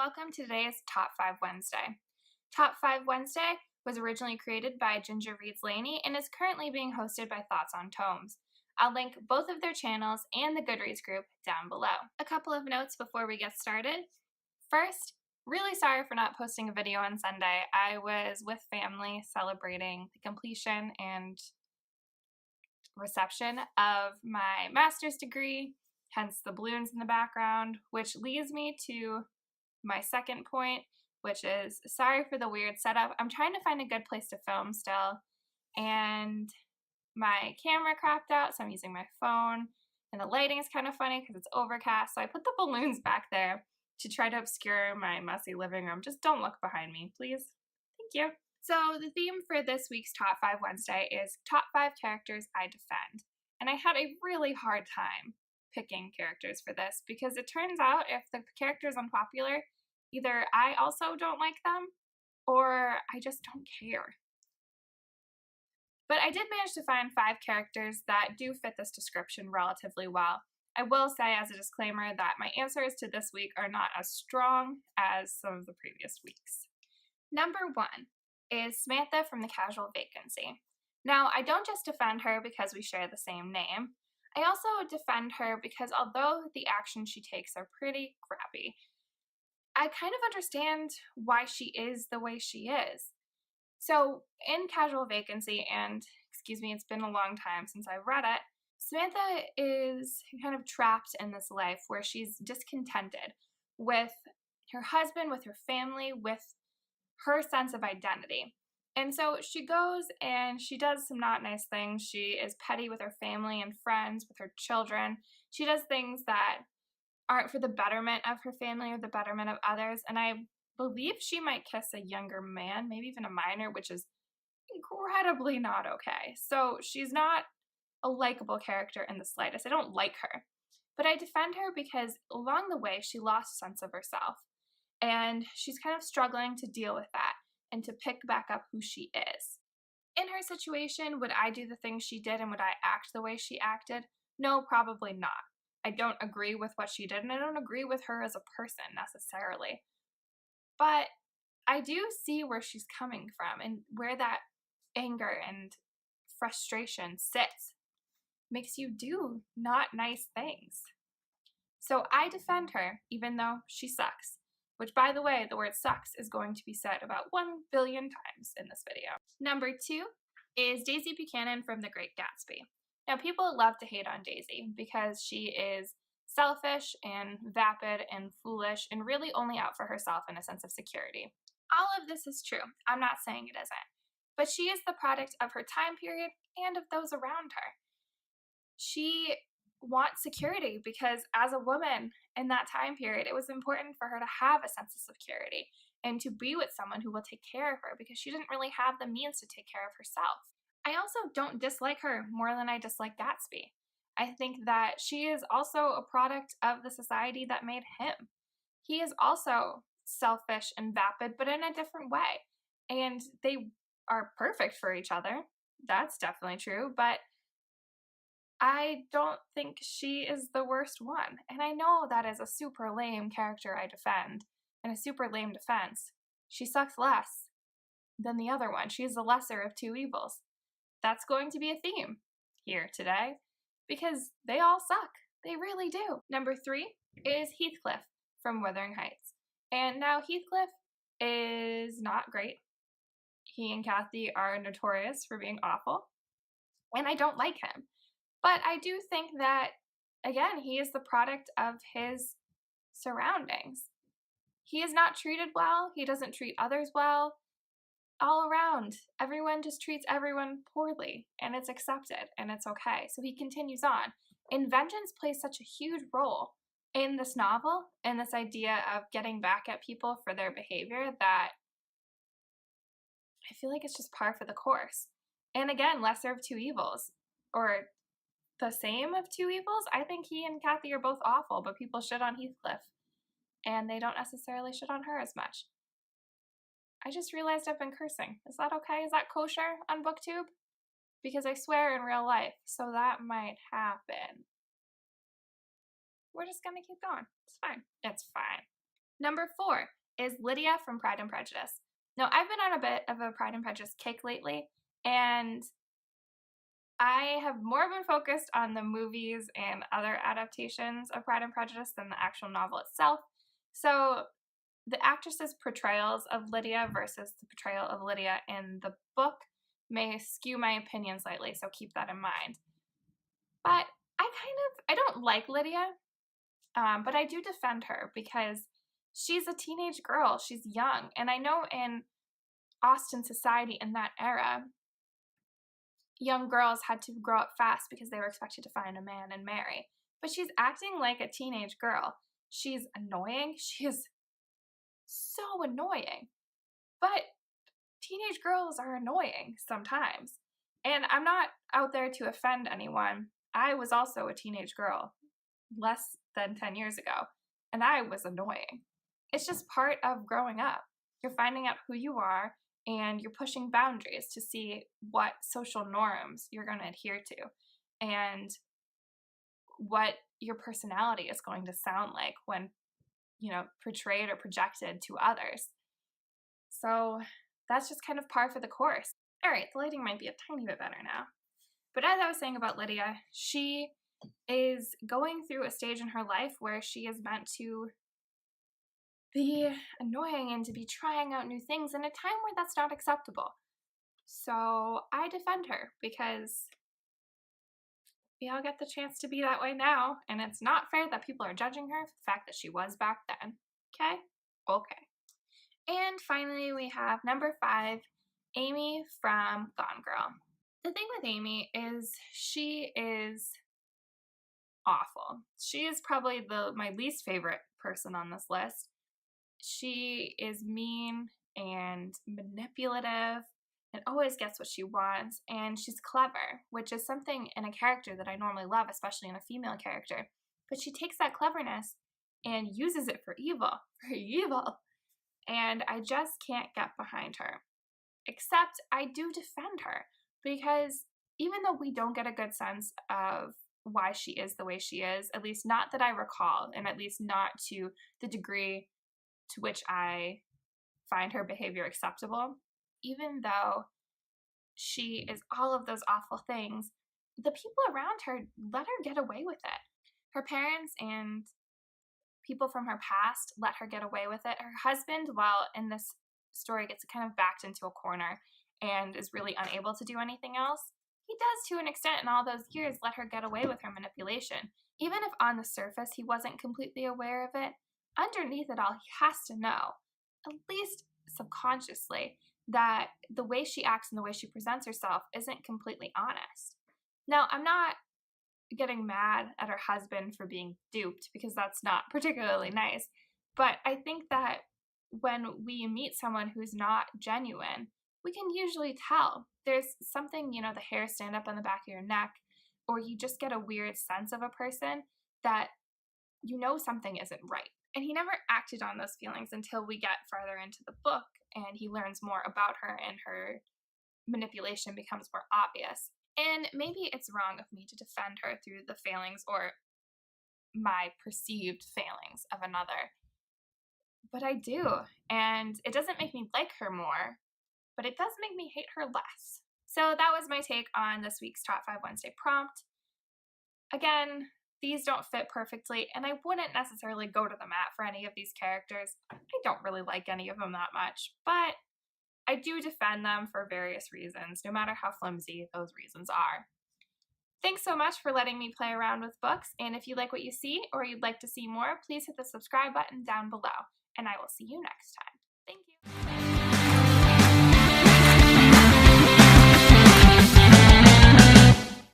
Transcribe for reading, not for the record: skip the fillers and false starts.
welcome to today's Top 5 Wednesday. Top 5 Wednesday was originally created by Ginger Reads Laney and is currently being hosted by Thoughts on Tomes. I'll link both of their channels and the Goodreads group down below. A couple of notes before we get started. First, really sorry for not posting a video on Sunday. I was with family celebrating the completion and reception of my master's degree, hence the balloons in the background, which leads me to my second point, which is sorry for the weird setup. I'm trying to find a good place to film still, and my camera crapped out, so I'm using my phone, and the lighting is kind of funny because it's overcast, so I put the balloons back there to try to obscure my messy living room. Just don't look behind me, please. Thank you. So the theme for this week's Top 5 Wednesday is Top 5 Characters I Defend, and I had a really hard time picking characters for this because it turns out if the character is unpopular, either I also don't like them or I just don't care. But I did manage to find 5 characters that do fit this description relatively well. I will say as a disclaimer that my answers to this week are not as strong as some of the previous weeks. Number 1 is Samantha from the Casual Vacancy. Now, I don't just defend her because we share the same name. I also defend her because although the actions she takes are pretty crappy, I kind of understand why she is the way she is. So in Casual Vacancy, and excuse me, it's been a long time since I've read it, Samantha is kind of trapped in this life where she's discontented with her husband, with her family, with her sense of identity. And so she goes and she does some not nice things. She is petty with her family and friends, with her children. She does things that aren't for the betterment of her family or the betterment of others. And I believe she might kiss a younger man, maybe even a minor, which is incredibly not okay. So she's not a likable character in the slightest. I don't like her. But I defend her because along the way, she lost a sense of herself. And she's kind of struggling to deal with that and to pick back up who she is. In her situation, would I do the things she did and would I act the way she acted? No, probably not. I don't agree with what she did, and I don't agree with her as a person necessarily. But I do see where she's coming from and where that anger and frustration sits. Makes you do not nice things. So I defend her, even though she sucks. Which, by the way, the word sucks is going to be said about 1 billion times in this video. Number 2 is Daisy Buchanan from The Great Gatsby. Now, people love to hate on Daisy because she is selfish and vapid and foolish and really only out for herself and a sense of security. All of this is true. I'm not saying it isn't. But she is the product of her time period and of those around her. She wants security because as a woman in that time period, it was important for her to have a sense of security and to be with someone who will take care of her because she didn't really have the means to take care of herself. I also don't dislike her more than I dislike Gatsby. I think that she is also a product of the society that made him. He is also selfish and vapid, but in a different way. And they are perfect for each other. That's definitely true, but I don't think she is the worst one. And I know that is a super lame character I defend, and a super lame defense. She sucks less than the other one. She is the lesser of two evils. That's going to be a theme here today, because they all suck. They really do. Number 3 is Heathcliff from Withering Heights. And now Heathcliff is not great. He and Kathy are notorious for being awful, and I don't like him. But I do think that, again, he is the product of his surroundings. He is not treated well. He doesn't treat others well. All around, everyone just treats everyone poorly, and it's accepted, and it's okay. So he continues on. And vengeance plays such a huge role in this novel, and this idea of getting back at people for their behavior, that I feel like it's just par for the course. And again, lesser of two evils, or the same of two evils. I think he and Kathy are both awful, but people shit on Heathcliff, and they don't necessarily shit on her as much. I just realized I've been cursing. Is that okay? Is that kosher on BookTube? Because I swear in real life, so that might happen. We're just gonna keep going. It's fine. It's fine. Number 4 is Lydia from Pride and Prejudice. Now, I've been on a bit of a Pride and Prejudice kick lately, and I have more been focused on the movies and other adaptations of Pride and Prejudice than the actual novel itself. So the actress's portrayals of Lydia versus the portrayal of Lydia in the book may skew my opinion slightly, so keep that in mind. But I don't like Lydia, but I do defend her because she's a teenage girl. She's young. And I know in Austen society in that era, young girls had to grow up fast because they were expected to find a man and marry. But she's acting like a teenage girl. She's annoying. She is so annoying. But teenage girls are annoying sometimes. And I'm not out there to offend anyone. I was also a teenage girl less than 10 years ago, and I was annoying. It's just part of growing up. You're finding out who you are, and you're pushing boundaries to see what social norms you're going to adhere to and what your personality is going to sound like when, portrayed or projected to others. So that's just kind of par for the course. All right, the lighting might be a tiny bit better now. But as I was saying about Lydia, she is going through a stage in her life where she is meant to be annoying and to be trying out new things in a time where that's not acceptable. So I defend her because we all get the chance to be that way now, and it's not fair that people are judging her for the fact that she was back then. Okay? Okay. And finally, we have number 5, Amy from Gone Girl. The thing with Amy is she is awful. She is probably my least favorite person on this list. She is mean and manipulative and always gets what she wants, and she's clever, which is something in a character that I normally love, especially in a female character. But she takes that cleverness and uses it for evil. And I just can't get behind her. Except I do defend her because even though we don't get a good sense of why she is the way she is, at least not that I recall, and at least not to the degree to which I find her behavior acceptable, even though she is all of those awful things, the people around her let her get away with it. Her parents and people from her past let her get away with it. Her husband, while in this story gets kind of backed into a corner and is really unable to do anything else, he does to an extent in all those years let her get away with her manipulation. Even if on the surface he wasn't completely aware of it, underneath it all he has to know, at least subconsciously, that the way she acts and the way she presents herself isn't completely honest. Now, I'm not getting mad at her husband for being duped because that's not particularly nice, but I think that when we meet someone who's not genuine, we can usually tell. There's something, the hairs stand up on the back of your neck, or you just get a weird sense of a person that something isn't right. And he never acted on those feelings until we get farther into the book and he learns more about her and her manipulation becomes more obvious. And maybe it's wrong of me to defend her through the failings or my perceived failings of another. But I do. And it doesn't make me like her more, but it does make me hate her less. So that was my take on this week's Top 5 Wednesday prompt. Again, these don't fit perfectly, and I wouldn't necessarily go to the mat for any of these characters. I don't really like any of them that much, but I do defend them for various reasons, no matter how flimsy those reasons are. Thanks so much for letting me play around with books, and if you like what you see or you'd like to see more, please hit the subscribe button down below, and I will see you next time. Thank you.